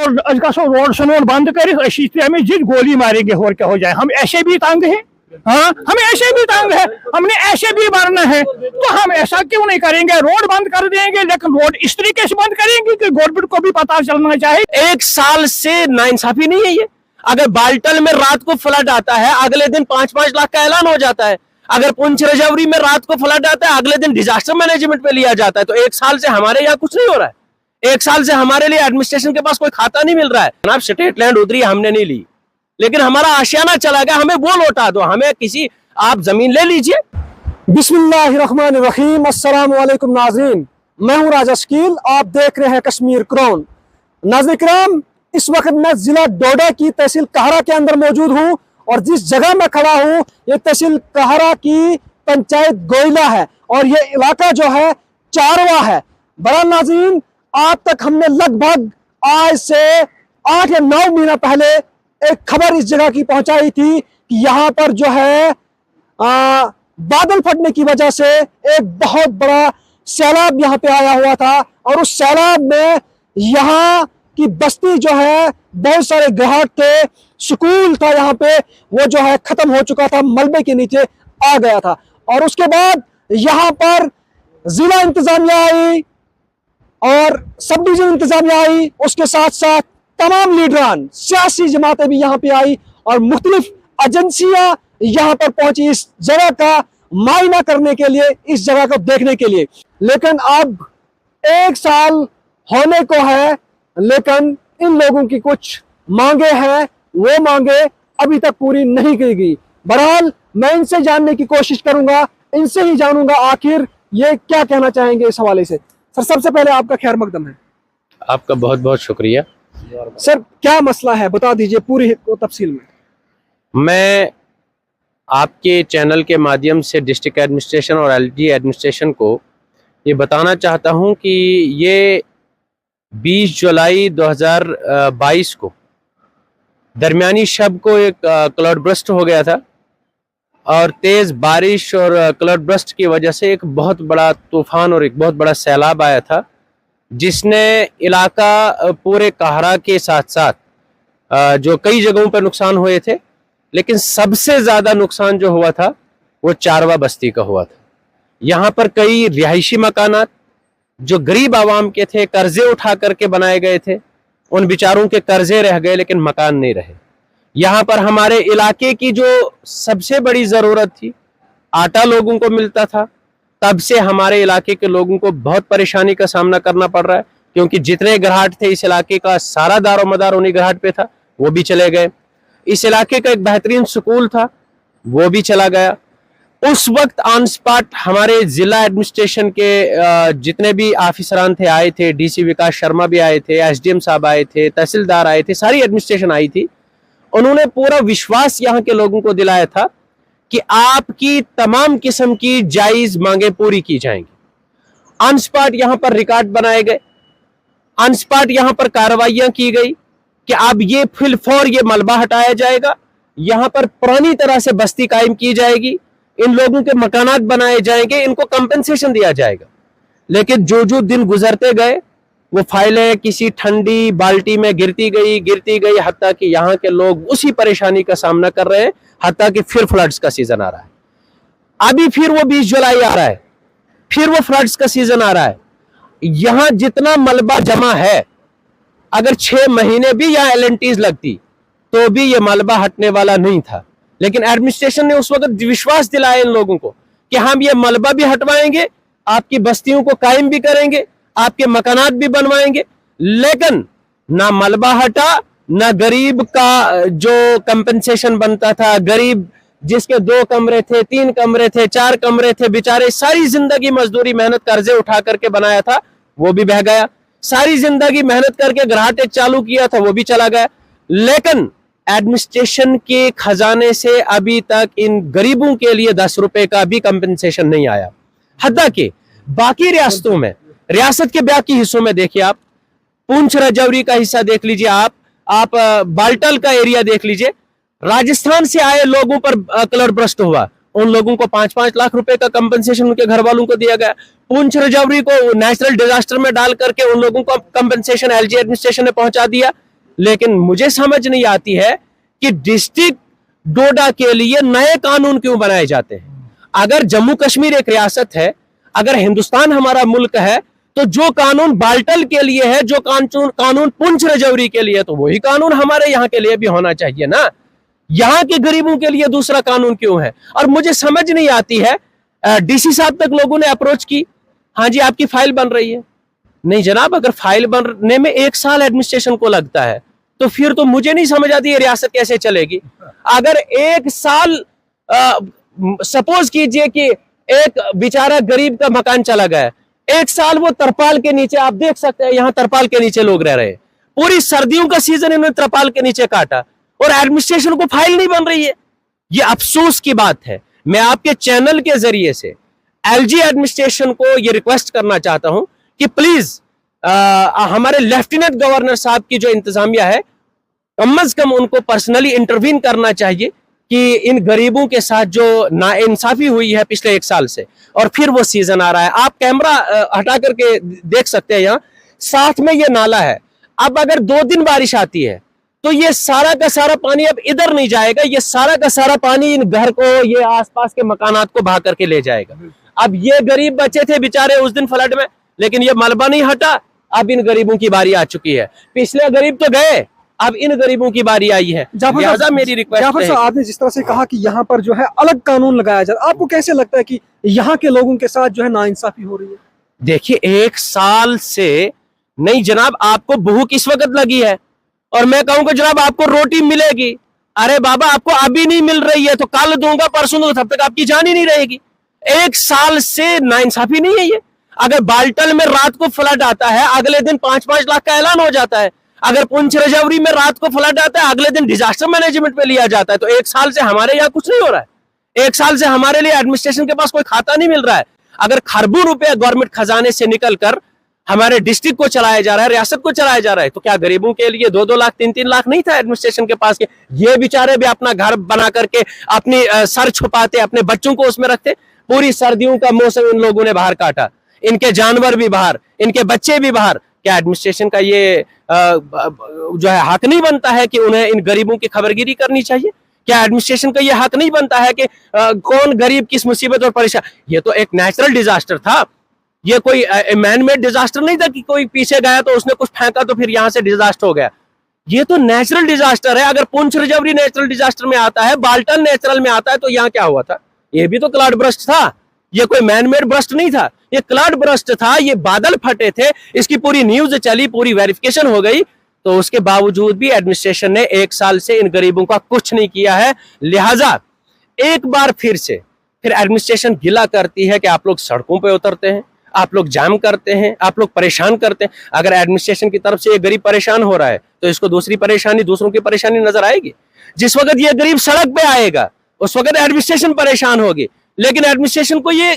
Road शनोड बंद कर जिद गोली मारेंगे और क्या हो जाए। हम ऐसे भी तंग हैं, हाँ हमें ऐसे भी तंग है, हमने ऐसे भी मरना है, तो हम ऐसा क्यों नहीं करेंगे? रोड बंद कर देंगे, लेकिन रोड इस तरीके से बंद करेंगे कि गवर्नमेंट को भी पता चलना चाहिए। 1 साल से नाइंसाफी नहीं है ये। अगर बाल्टल में रात को फ्लड आता है, अगले दिन 5-5 लाख का ऐलान हो जाता है। अगर पुंछ रजौरी में रात को फ्लड आता है, अगले दिन डिजास्टर मैनेजमेंट पे लिया जाता है। तो 1 साल से हमारे यहाँ कुछ नहीं हो रहा है। 1 साल से हमारे लिए एडमिनिस्ट्रेशन के पास कोई खाता नहीं मिल रहा है। जनाब स्टेट लैंड उतरी हमने नहीं ली, लेकिन हमारा आशियाना चला गया, हमें वो लौटा दो, हमें किसी आप जमीन ले लीजिए। बिस्मिल्लाहिर्रहमानिर्रहीम, अस्सलाम वालेकुम नाज़रीन, मैं हूं राजा शकील, आप देख रहे हैं कश्मीर क्राउन। नाज़रीन किराम, इस वक्त मैं जिला डोडा की तहसील कहरा के अंदर मौजूद हूं और जिस जगह मैं खड़ा हूं ये तहसील कहरा की पंचायत गोइला है और ये इलाका जो है चारवा है। बड़ा नाज़रीन, आप तक हमने लगभग आज से 8 या 9 महीना पहले एक खबर इस जगह की पहुंचाई थी कि यहाँ पर जो है बादल फटने की वजह से एक बहुत बड़ा सैलाब यहाँ पे आया हुआ था और उस सैलाब में यहाँ की बस्ती जो है, बहुत सारे घाट थे, स्कूल था यहाँ पे, वो जो है खत्म हो चुका था, मलबे के नीचे आ गया था। और उसके बाद यहाँ पर जिला इंतजामिया आई और सब डिवीजन इंतजामिया आई, उसके साथ साथ तमाम लीडरान सियासी जमातें भी यहाँ पे आई और मुख्तलिफ एजेंसियां यहाँ पर पहुंची इस जगह का मायना करने के लिए, इस जगह को देखने के लिए। लेकिन अब 1 साल होने को है, लेकिन इन लोगों की कुछ मांगे हैं, वो मांगे अभी तक पूरी नहीं की गई। बहरहाल मैं इनसे जानने की कोशिश करूंगा, इनसे ही जानूंगा आखिर ये क्या कहना चाहेंगे इस हवाले से। सर, सबसे पहले आपका खैर मकदम है। आपका बहुत बहुत शुक्रिया। सर, क्या मसला है बता दीजिए पूरी तफसील में। मैं आपके चैनल के माध्यम से डिस्ट्रिक्ट एडमिनिस्ट्रेशन और एलजी एडमिनिस्ट्रेशन को ये बताना चाहता हूं कि ये 20 जुलाई 2022 को दरमियानी शब को एक क्लाउड बर्स्ट हो गया था और तेज़ बारिश और क्लाउड बर्स्ट की वजह से एक बहुत बड़ा तूफान और एक बहुत बड़ा सैलाब आया था, जिसने इलाका पूरे कहरा के साथ साथ जो कई जगहों पर नुकसान हुए थे, लेकिन सबसे ज़्यादा नुकसान जो हुआ था वो चारवा बस्ती का हुआ था। यहाँ पर कई रिहायशी मकानात जो गरीब आवाम के थे, कर्जे उठा करके बनाए गए थे, उन बेचारों के कर्जे रह गए लेकिन मकान नहीं रहे। यहाँ पर हमारे इलाके की जो सबसे बड़ी ज़रूरत थी, आटा लोगों को मिलता था, तब से हमारे इलाके के लोगों को बहुत परेशानी का सामना करना पड़ रहा है, क्योंकि जितने घराट थे इस इलाके का सारा दारो मदार उन्हीं घराट पे था, वो भी चले गए। इस इलाके का एक बेहतरीन स्कूल था, वो भी चला गया। उस वक्त ऑन स्पॉट हमारे जिला एडमिनिस्ट्रेशन के जितने भी ऑफिसरान थे आए थे, डीसी विकास शर्मा भी आए थे, एसडीएम साहब आए थे, तहसीलदार आए थे, सारी एडमिनिस्ट्रेशन आई थी। उन्होंने पूरा विश्वास यहाँ के लोगों को दिलाया था कि आपकी तमाम किस्म की जायज मांगे पूरी की जाएंगी। ऑन स्पॉट यहाँ पर रिकॉर्ड बनाए गए, ऑन स्पॉट यहाँ पर कार्रवाइयां की गई कि अब ये फिलफौर ये मलबा हटाया जाएगा, यहाँ पर पुरानी तरह से बस्ती कायम की जाएगी, इन लोगों के मकानात बनाए जाएंगे, इनको कंपनसेशन दिया जाएगा। लेकिन जो जो दिन गुजरते गए वो फाइलें किसी ठंडी बाल्टी में गिरती गई, हत्ता कि यहाँ के लोग उसी परेशानी का सामना कर रहे हैं, हत्ता कि फिर फ्लड्स का सीजन आ रहा है। अभी फिर वो 20 जुलाई आ रहा है, फिर वो फ्लड्स का सीजन आ रहा है। यहाँ जितना मलबा जमा है, अगर 6 महीने भी यहाँ LNTs लगती तो भी ये मलबा हटने वाला नहीं था। लेकिन एडमिनिस्ट्रेशन ने उस वक्त विश्वास दिलाया इन लोगों को कि हम ये मलबा भी हटवाएंगे, आपकी बस्तियों को कायम भी करेंगे, आपके मकानात भी बनवाएंगे। लेकिन ना मलबा हटा, ना गरीब का जो कंपनसेशन बनता था, गरीब जिसके 2 कमरे थे, 3 कमरे थे, 4 कमरे थे, बेचारे सारी जिंदगी मजदूरी मेहनत कर्जे उठा करके बनाया था, वो भी बह गया। सारी जिंदगी मेहनत करके घराटे चालू किया था, वो भी चला गया। लेकिन एडमिनिस्ट्रेशन के खजाने से अभी तक इन गरीबों के लिए 10 रुपए का भी कंपनसेशन नहीं आया। हद्दा के बाकी रियासतों में, रियासत के बाकी हिस्सों में देखिए, आप पुंछ रजौरी का हिस्सा देख लीजिए, आप बाल्टल का एरिया देख लीजिए, राजस्थान से आए लोगों पर क्लाउड बर्स्ट हुआ, उन लोगों को 5-5 लाख रुपए का कंपनसेशन उनके घर वालों को दिया गया। पुंछ रजौरी को नेशनल डिजास्टर में डाल करके उन लोगों को कंपनसेशन एलजी एडमिनिस्ट्रेशन ने पहुंचा दिया। लेकिन मुझे समझ नहीं आती है कि डिस्ट्रिक्ट डोडा के लिए नए कानून क्यों बनाए जाते हैं। अगर जम्मू कश्मीर एक रियासत है, अगर हिंदुस्तान हमारा मुल्क है, तो जो कानून बाल्टल के लिए है, जो कानून पुंछ रजौरी के लिए, तो वही कानून हमारे यहाँ के लिए भी होना चाहिए ना। यहाँ के गरीबों के लिए दूसरा कानून क्यों है? और मुझे समझ नहीं आती है, डीसी साहब तक लोगों ने अप्रोच की, हाँ जी आपकी फाइल बन रही है। नहीं जनाब, अगर फाइल बनने में 1 साल एडमिनिस्ट्रेशन को लगता है तो फिर तो मुझे नहीं समझ आती ये रियासत कैसे चलेगी। अगर 1 साल सपोज कीजिए कि एक बेचारा गरीब का मकान चला गया, 1 साल वो तरपाल के नीचे, आप देख सकते हैं यहाँ तरपाल के नीचे लोग रह रहे हैं, पूरी सर्दियों का सीजन इन्होंने तरपाल के नीचे काटा और एडमिनिस्ट्रेशन को फाइल नहीं बन रही है। ये अफसोस की बात है। मैं आपके चैनल के जरिए से एलजी एडमिनिस्ट्रेशन को ये रिक्वेस्ट करना चाहता हूं कि प्लीज हमारे लेफ्टिनेंट गवर्नर साहब की जो इंतजामिया है, कम से कम उनको पर्सनली इंटरवीन करना चाहिए कि इन गरीबों के साथ जो नाइंसाफी हुई है पिछले 1 साल से, और फिर वो सीजन आ रहा है। आप कैमरा हटा करके देख सकते हैं, यहाँ साथ में ये नाला है। अब अगर 2 दिन बारिश आती है तो ये सारा का सारा पानी अब इधर नहीं जाएगा, ये सारा का सारा पानी इन घर को, ये आसपास के मकानात को बहा करके ले जाएगा। अब ये गरीब बच्चे थे बेचारे उस दिन फ्लड में, लेकिन ये मलबा नहीं हटा। अब इन गरीबों की बारी आ चुकी है। पिछले गरीब तो गए, अब इन गरीबों की बारी आई है। लिहाजा मेरी रिक्वेस्ट है, आपने जिस तरह से कहा कि यहाँ पर जो है अलग कानून लगाया जाए, आपको कैसे लगता है कि यहाँ के लोगों के साथ जो है नाइंसाफी हो रही है? देखिए 1 साल से नहीं जनाब, आपको भूख इस वक्त लगी है और मैं कहूंगा जनाब आपको रोटी मिलेगी। अरे बाबा आपको अभी नहीं मिल रही है तो कल दूंगा, परसों दूंगा, तब तक आपकी जान ही नहीं रहेगी। 1 साल से नाइंसाफी नहीं है ये। अगर बाल्टल में रात को फ्लड आता है, अगले दिन 5-5 लाख का ऐलान हो जाता है। अगर पुंछ रजौरी में रात को फ्लड आता है, अगले दिन डिजास्टर मैनेजमेंट पे लिया जाता है। तो 1 साल से हमारे यहाँ कुछ नहीं हो रहा है। 1 साल से हमारे लिए एडमिनिस्ट्रेशन के पास कोई खाता नहीं मिल रहा है। अगर खरबों रुपया गवर्नमेंट खजाने से निकलकर हमारे डिस्ट्रिक्ट को चलाया जा रहा है, रियासत को चलाया जा रहा है, तो क्या गरीबों के लिए 2-2 लाख 3-3 लाख नहीं था एडमिनिस्ट्रेशन के पास के? ये बेचारे भी अपना घर बना करके अपनी सर छुपाते, अपने बच्चों को उसमें रखते। पूरी सर्दियों का मौसम इन लोगों ने बाहर काटा, इनके जानवर भी बाहर, इनके बच्चे भी बाहर। क्या एडमिनिस्ट्रेशन का ये जो है हक नहीं बनता है कि उन्हें इन गरीबों की खबरगिरी करनी चाहिए? क्या एडमिनिस्ट्रेशन का ये हक नहीं बनता है कि कौन गरीब किस मुसीबत और परेशान? ये तो एक नेचुरल डिजास्टर था, ये कोई मैन मेड डिजास्टर नहीं था कि कोई पीछे गया तो उसने कुछ फेंका तो फिर यहां से डिजास्टर हो गया। ये तो नेचुरल डिजास्टर है। अगर पुंछ रजौरी नेचुरल डिजास्टर में आता है, बाल्टन नेचुरल में आता है, तो यहाँ क्या हुआ था? ये भी तो क्लाउड बर्स्ट था, ये कोई मैन मेड बर्स्ट नहीं था, ये क्लाउड बर्स्ट था। ये बादल फटे थे, इसकी पूरी न्यूज चली, पूरी वेरिफिकेशन हो गई, तो उसके बावजूद भी एडमिनिस्ट्रेशन ने 1 साल से इन गरीबों का कुछ नहीं किया है। लिहाजा एक बार फिर एडमिनिस्ट्रेशन गिला करती है कि आप लोग सड़कों पे उतरते हैं, आप लोग जाम करते हैं, आप लोग परेशान करते हैं। अगर एडमिनिस्ट्रेशन की तरफ से ये गरीब परेशान हो रहा है तो इसको दूसरी परेशानी, दूसरों की परेशानी नजर आएगी। जिस वक्त ये गरीब सड़क पे आएगा उस वक्त एडमिनिस्ट्रेशन परेशान होगी, लेकिन एडमिनिस्ट्रेशन को ये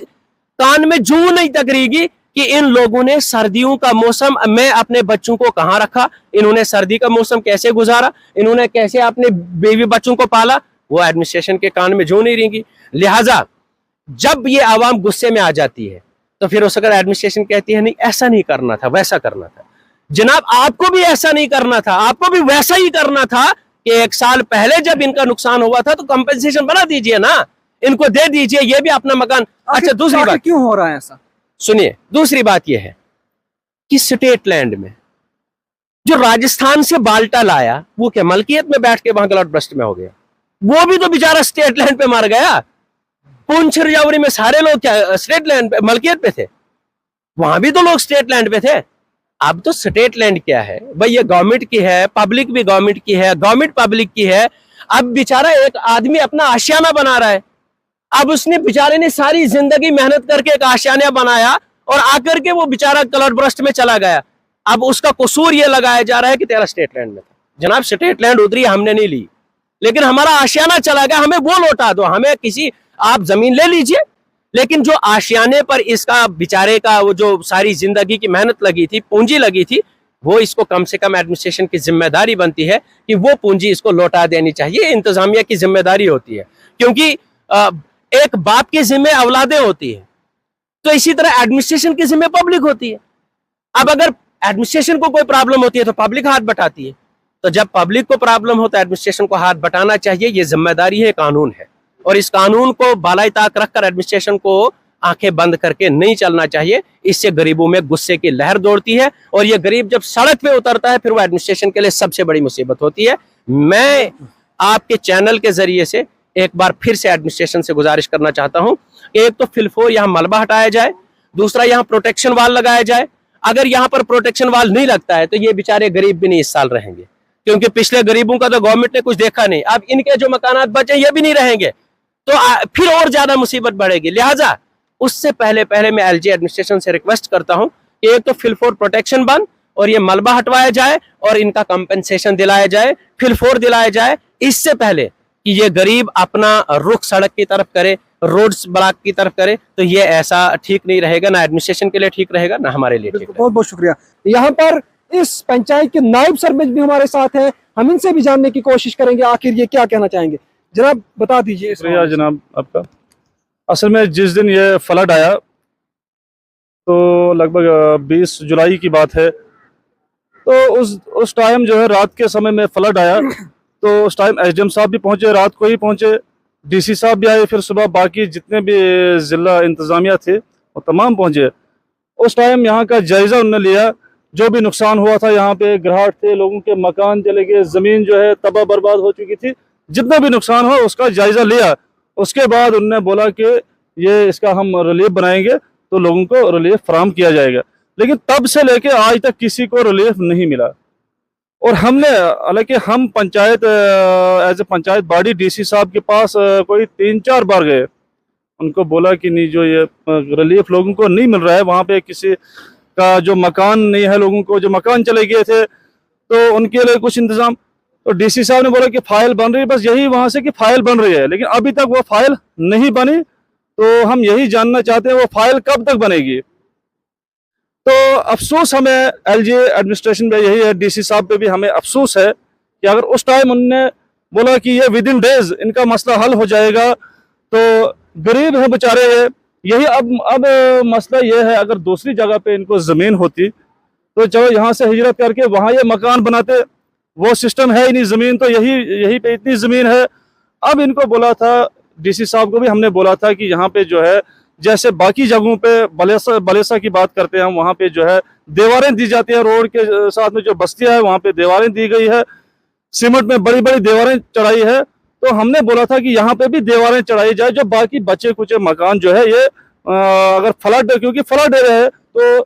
कान में जू नहीं तकरेगी कि इन लोगों ने सर्दियों का मौसम में अपने बच्चों को कहां रखा, इन्होंने सर्दी का मौसम कैसे गुजारा, इन्होंने कैसे अपने बेबी बच्चों को पाला, वो एडमिनिस्ट्रेशन के कान में जू नहीं रहेगी। लिहाजा जब ये आवाम गुस्से में आ जाती है तो फिर उस अगर एडमिनिस्ट्रेशन कहती है नहीं ऐसा नहीं करना था, वैसा करना था। जनाब आपको भी ऐसा नहीं करना था, आपको भी वैसा ही करना था कि 1 साल पहले जब इनका नुकसान हुआ था तो कंपेंसेशन बना दीजिए ना, इनको दे दीजिए, ये भी अपना मकान। अच्छा दूसरी बात क्यों हो रहा है ऐसा? सुनिए, दूसरी बात यह है कि स्टेट लैंड में जो राजस्थान से बाल्टल आया वो क्या मलकियत में बैठ के वहां क्लाउड बर्स्ट में हो गया? वो भी तो बेचारा स्टेट लैंड पे मर गया। पुंछ रजौरी में सारे लोग क्या स्टेट लैंड पे मलकियत पे थे? वहां भी तो लोग स्टेट लैंड पे थे। अब तो स्टेट लैंड क्या है भाई, ये गवर्नमेंट की है, पब्लिक भी गवर्नमेंट की है, गवर्नमेंट पब्लिक की है। अब बेचारा एक आदमी अपना आशियाना बना रहा है, अब उसने बेचारे ने सारी जिंदगी मेहनत करके एक आशियाना बनाया और आकर के वो बेचारा क्लाउड बर्स्ट में चला गया। अब उसका कसूर ये लगाया जा रहा है कि तेरा स्टेट लैंड में था। जनाब स्टेट लैंड उतरी हमने नहीं ली, लेकिन हमारा आशियाना चला गया, हमें वो लौटा दो, हमें किसी आप जमीन ले लीजिए, लेकिन जो आशियाने पर इसका बेचारे का वो जो सारी जिंदगी की मेहनत लगी थी, पूंजी लगी थी, वो इसको कम से कम एडमिनिस्ट्रेशन की जिम्मेदारी बनती है कि वो पूंजी इसको लौटा देनी चाहिए। इंतजामिया की जिम्मेदारी होती है, क्योंकि एक बाप की जिम्मे औलादें होती है, तो इसी तरह एडमिनिस्ट्रेशन की जिम्मे पब्लिक होती है। अब अगर एडमिनिस्ट्रेशन को कोई प्रॉब्लम होती है तो पब्लिक हाथ बटाती है, तो जब पब्लिक को प्रॉब्लम हो तो एडमिनिस्ट्रेशन को हाथ बटाना चाहिए। ये जिम्मेदारी है, कानून है, और इस कानून को बालाई ताक रखकर एडमिनिस्ट्रेशन को आंखें बंद करके नहीं चलना चाहिए। इससे गरीबों में गुस्से की लहर दौड़ती है, और ये गरीब जब सड़क पे उतरता है फिर वो एडमिनिस्ट्रेशन के लिए सबसे बड़ी मुसीबत होती है। मैं आपके चैनल के जरिए से एक बार फिर से एडमिनिस्ट्रेशन से गुजारिश करना चाहता हूं कि एक तो फिलफोर यहाँ मलबा हटाया जाए, दूसरा यहाँ प्रोटेक्शन वाल लगाया जाए। अगर यहाँ पर प्रोटेक्शन वाल नहीं लगता है तो ये बेचारे गरीब भी नहीं इस साल रहेंगे, क्योंकि पिछले गरीबों का तो गवर्नमेंट ने कुछ देखा नहीं। अब इनके जो मकानात बचे ये भी नहीं रहेंगे तो फिर और ज्यादा मुसीबत बढ़ेगी। लिहाजा उससे पहले मैं एलजी एडमिनिस्ट्रेशन से रिक्वेस्ट करता हूं कि एक तो फिलफोर प्रोटेक्शन बंद और ये मलबा हटवाया जाए और इनका कंपेंसेशन दिलाया जाए, फिलफोर दिलाया जाए, इससे पहले कि ये गरीब अपना रुख सड़क की तरफ करे, रोड्स ब्लॉक की तरफ करे, तो ये ऐसा ठीक नहीं रहेगा, ना एडमिनिस्ट्रेशन के लिए ठीक रहेगा, ना हमारे लिए ठीक रहेगा। बहुत बहुत शुक्रिया। यहाँ पर इस पंचायत के नायब सरपंच भी हमारे साथ हैं, हम इनसे भी जानने की कोशिश करेंगे आखिर ये क्या कहना चाहेंगे। जनाब बता दीजिए। शुक्रिया जनाब आपका। असल में जिस दिन ये फ्लड आया तो लगभग 20 जुलाई की बात है, तो उस टाइम जो है रात के समय में फ्लड आया, तो उस टाइम एसडीएम साहब भी पहुंचे, रात को ही पहुंचे, डीसी साहब भी आए, फिर सुबह बाकी जितने भी जिला इंतजामिया थे वो तमाम पहुंचे। उस टाइम यहाँ का जायजा उन्होंने लिया, जो भी नुकसान हुआ था, यहाँ पे घराट थे, लोगों के मकान चले गए, जमीन जो है तबाह बर्बाद हो चुकी थी, जितना भी नुकसान हुआ उसका जायजा लिया। उसके बाद उन्होंने बोला कि ये इसका हम रिलीफ बनाएंगे तो लोगों को रिलीफ फराहम किया जाएगा, लेकिन तब से लेके आज तक किसी को रिलीफ नहीं मिला। और हमने, हालांकि हम panchayat as a panchayat body DC साहब के पास कोई 3-4 बार गए, उनको बोला कि नहीं, जो ये रिलीफ लोगों को नहीं मिल रहा है, वहाँ पे किसी का जो मकान नहीं है, लोगों को जो मकान चले गए थे तो उनके लिए कुछ इंतजाम, तो डीसी साहब ने बोला कि फाइल बन रही है, बस यही वहाँ से कि फाइल बन रही है, लेकिन अभी तक वो फाइल नहीं बनी। तो हम यही जानना चाहते हैं वो फाइल कब तक बनेगी। तो अफसोस हमें एलजी एडमिनिस्ट्रेशन पे यही है, डीसी साहब पे भी हमें अफसोस है कि अगर उस टाइम उन्होंने बोला कि ये विद इन डेज इनका मसला हल हो जाएगा, तो गरीब है बेचारे ये, यही अब मसला ये है, अगर दूसरी जगह पे इनको ज़मीन होती तो चलो यहाँ से हिजरत करके वहाँ ये मकान बनाते, वो सिस्टम है ही नहीं, ज़मीन तो यही पे इतनी ज़मीन है। अब इनको बोला था, डीसी साहब को भी हमने बोला था कि यहाँ पे जो है जैसे बाकी जगहों पे बलेसा की बात करते हैं हम, वहाँ पे जो है दीवारें दी जाती है, रोड के साथ में जो बस्तियां है वहाँ पे दीवारें दी गई है, सीमेंट में बड़ी बड़ी दीवारें चढ़ाई है। तो हमने बोला था कि यहाँ पे भी दीवारें चढ़ाई जाए, जो बाकी बचे कुछ मकान जो है ये अगर फ्लड, क्योंकि फ्लड है तो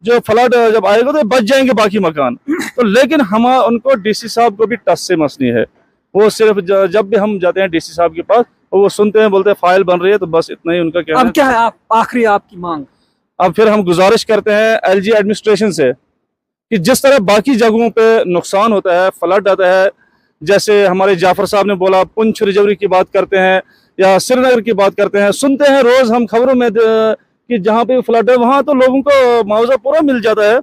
जो फ्लड जब आएगा तो बच जाएंगे बाकी मकान। तो लेकिन हम उनको डीसी साहब को भी टस से मसनी है, वो सिर्फ जब भी हम जाते हैं डीसी साहब के पास वो सुनते हैं, बोलते हैं फाइल बन रही है, तो बस इतना ही उनका कहना है। अब क्या है आप आखिरी आपकी मांग? अब फिर हम गुजारिश करते हैं एलजी एडमिनिस्ट्रेशन से कि जिस तरह बाकी जगहों पे नुकसान होता है, फ्लड आता है, जैसे हमारे जाफर साहब ने बोला पुंछ रिजवरी की बात करते हैं या श्रीनगर की बात करते हैं, सुनते हैं रोज हम खबरों में कि जहाँ पे फ्लड है वहाँ तो लोगों को मुआवजा पूरा मिल जाता है,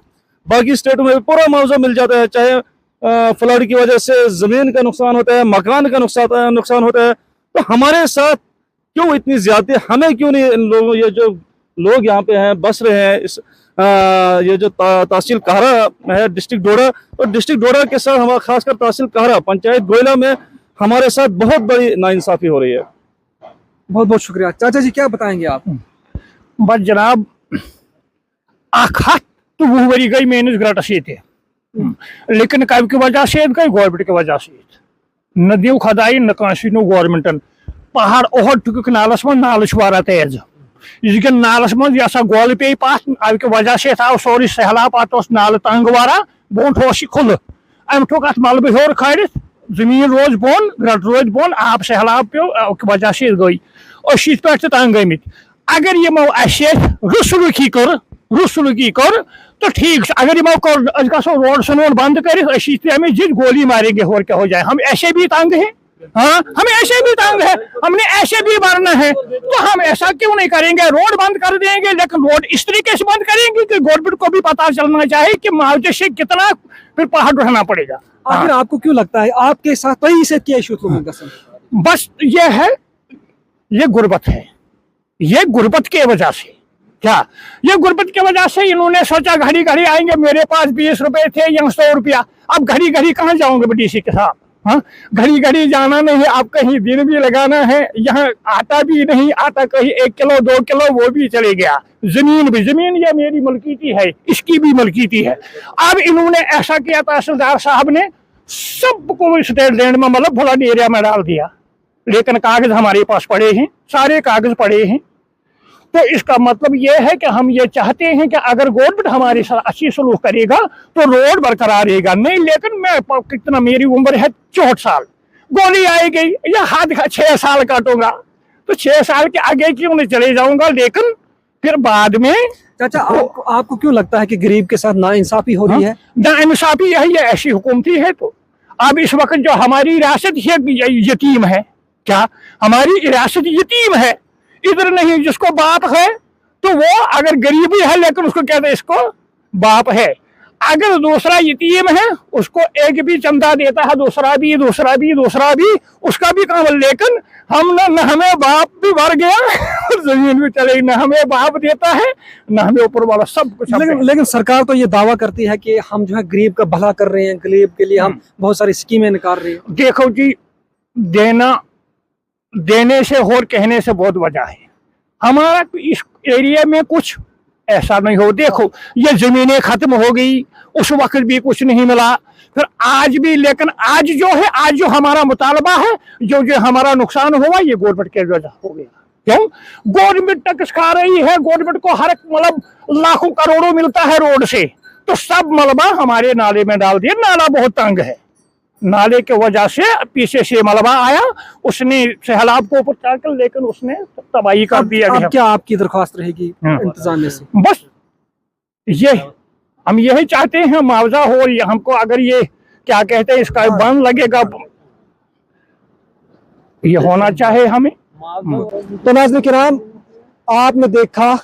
बाकी स्टेटों में भी पूरा मुआवजा मिल जाता है, चाहे फ्लड की वजह से जमीन का नुकसान होता है, मकान का नुकसान होता है, तो हमारे साथ क्यों इतनी ज्यादा, हमें क्यों नहीं इन लोगों, ये जो लोग यहाँ पे हैं बस रहे हैं इस ये जो तहसील कहरा है डिस्ट्रिक्ट डोडा, तो डिस्ट्रिक्ट डोडा के साथ हमारा खासकर तहसील कहरा पंचायत गोयला में हमारे साथ बहुत बड़ी नाइंसाफी हो रही है। बहुत बहुत शुक्रिया। चाचा जी क्या बताएंगे आप? बस जनाब तो वो वरी गई मेहनत ग्राटस ये, लेकिन कब की वजह से गई गवर्नमेंट की वजह से नदियों खदाई न गवर्नमेंटन पहाड़ ओहर टुक नालस मन नाल वारा तेज यह नालस मन यह गोल पे पास अब की वजह से आव सोरी सहलाब पात नाल तंग वारा बोन खुल अम ठोक अत मलबे हर खड़ित जमीन रोज बोन ग्रट रोज बोन आब सहलाब पे वजह से गई पे तंग गमित अगर यमो रुसलुकी कर तो ठीक, अगर यमो गो रोड सनोन बंद कर जिद गोली मारेंगे और क्या हो जाए, हम ऐसे भी तंग हैं, हाँ हमें ऐसे भी तंग है, हमने ऐसे भी मरना है, तो हम ऐसा क्यों नहीं करेंगे, रोड बंद कर देंगे, लेकिन रोड इस तरीके से बंद करेंगे कि गवर्नमेंट को भी पता चलना चाहिए कि मुआवजे से कितना फिर पहाड़ उठाना पड़ेगा। आखिर आपको क्यों लगता है आपके साथ कई से क्या इशू? बस ये है, ये गुर्बत है, ये गुर्बत की वजह से क्या ये गुर्बत की वजह से इन्होंने सोचा घड़ी घड़ी आएंगे, मेरे पास 20 रुपए थे या 100 रुपया, अब घड़ी घड़ी कहाँ जाऊंगे डीसी के साथ। हाँ, घड़ी घड़ी जाना नहीं है, अब कहीं दिन भी लगाना है, यहाँ आटा भी नहीं, आटा कहीं 1 किलो 2 किलो वो भी चले गया। जमीन भी, जमीन ये मेरी मलकीती है, इसकी भी मलकीती है। अब इन्होंने ऐसा किया, तहसीलदार साहब ने सबको स्टेट लैंड में मतलब फ्लड एरिया में डाल दिया, लेकिन कागज हमारे पास पड़े हैं, सारे कागज पड़े हैं। तो इसका मतलब ये है कि हम ये चाहते हैं कि अगर गवर्नमेंट हमारे साथ अच्छी सलूक करेगा तो रोड बरकरार रहेगा। नहीं, लेकिन मैं कितना, मेरी उम्र है 64 साल, गोली आएगी या हाथ 6 साल काटूंगा तो 6 साल के आगे क्यों नहीं चले जाऊंगा, लेकिन फिर बाद में। चाचा, आपको क्यों लगता है कि गरीब के साथ नाइंसाफी हो रही है? नाइंसाफी यही है, ऐसी हुकूमती है। तो अब इस वक्त जो हमारी रियासत यतीम है, क्या हमारी रियासत यतीम है? इधर नहीं, जिसको बाप है तो वो अगर गरीबी है लेकिन उसको कहते हैं इसको बाप है। अगर दूसरा यतीम है उसको एक भी चंदा देता है, दूसरा भी उसका भी काम। लेकिन हम न हमें बाप भी भर गया और जमीन भी चले, न हमें बाप देता है न हमें ऊपर वाला, सब कुछ। लेकिन सरकार तो ये दावा करती है कि हम जो है गरीब का भला कर रहे हैं, गरीब के लिए हम बहुत सारी स्कीमें निकाल रहे हैं। देखो जी, देने से और कहने से बहुत वजह है। हमारा इस एरिया में कुछ ऐसा नहीं हो। देखो, ये जमीनें खत्म हो गई, उस वक्त भी कुछ नहीं मिला, फिर आज भी। लेकिन आज जो हमारा मुतालबा है, जो हमारा नुकसान हुआ, ये गवर्नमेंट के वजह हो गया। क्यों? गवर्नमेंट टैक्स खा रही है, गवर्नमेंट को हर मतलब लाखों करोड़ों मिलता है रोड से, तो सब मलबा हमारे नाले में डाल दिया। नाला बहुत तंग है, नाले के वजह से पीछे से मलबा आया, उसने सैलाब को ऊपर चढ़कर, लेकिन उसने तबाही कर दिया। अब क्या आपकी दरख्वास्त रहेगी इंतजामिया से? बस ये हम यही चाहते हैं, मुआवजा हो। हमको अगर ये क्या कहते हैं इसका बंद लगेगा, ये होना चाहिए हमें। तो नाज़रीन किराम, आपने देखा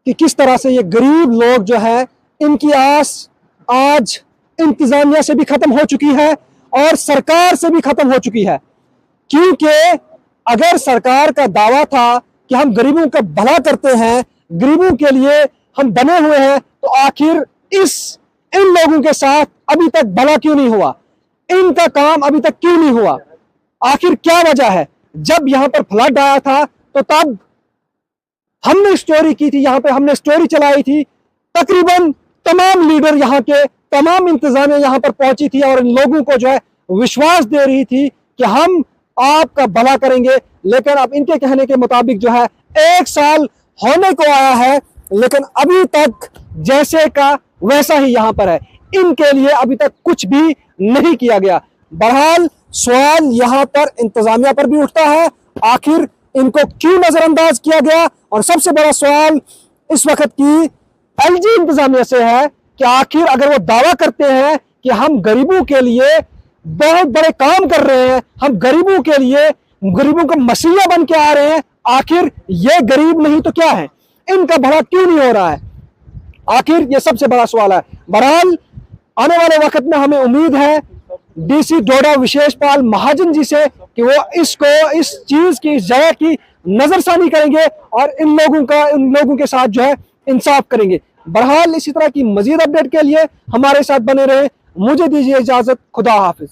कि किस तरह से ये गरीब लोग जो है, इनकी आस आज इंतजामिया से भी खत्म हो चुकी है और सरकार से भी खत्म हो चुकी है। क्योंकि अगर सरकार का दावा था कि हम गरीबों का भला करते हैं, गरीबों के लिए हम बने हुए हैं, तो आखिर इन लोगों के साथ अभी तक भला क्यों नहीं हुआ? इनका काम अभी तक क्यों नहीं हुआ? आखिर क्या वजह है? जब यहाँ पर फ्लड आया था तो तब हमने स्टोरी की थी, यहाँ पे हमने स्टोरी चलाई थी, तकरीबन तमाम लीडर यहाँ के, तमाम इंतजामिया यहाँ पर पहुंची थी और इन लोगों को जो है विश्वास दे रही थी कि हम आपका भला करेंगे। लेकिन अब इनके कहने के मुताबिक जो है 1 साल होने को आया है, लेकिन अभी तक जैसे का वैसा ही यहाँ पर है। इनके लिए अभी तक कुछ भी नहीं किया गया। बहरहाल सवाल यहाँ पर इंतजामिया पर भी उठता है, आखिर इनको क्यों नजरअंदाज किया गया? और सबसे बड़ा सवाल इस वक्त की एलजी इंतजामिया से है कि आखिर अगर वो दावा करते हैं कि हम गरीबों के लिए बहुत बड़े काम कर रहे हैं, हम गरीबों के लिए, गरीबों का मसीहा बन के आ रहे हैं, आखिर ये गरीब नहीं तो क्या है? इनका भला क्यों नहीं हो रहा है? आखिर ये सबसे बड़ा सवाल है। बहरहाल आने वाले वक्त में हमें उम्मीद है डीसी डोडा विशेषपाल महाजन जी से कि वो इस चीज की, इस जगह की नजरसानी करेंगे और इन लोगों के साथ जो है इंसाफ करेंगे। बहरहाल इसी तरह की मजीद अपडेट के लिए हमारे साथ बने रहे। मुझे दीजिए इजाजत। खुदा हाफिज।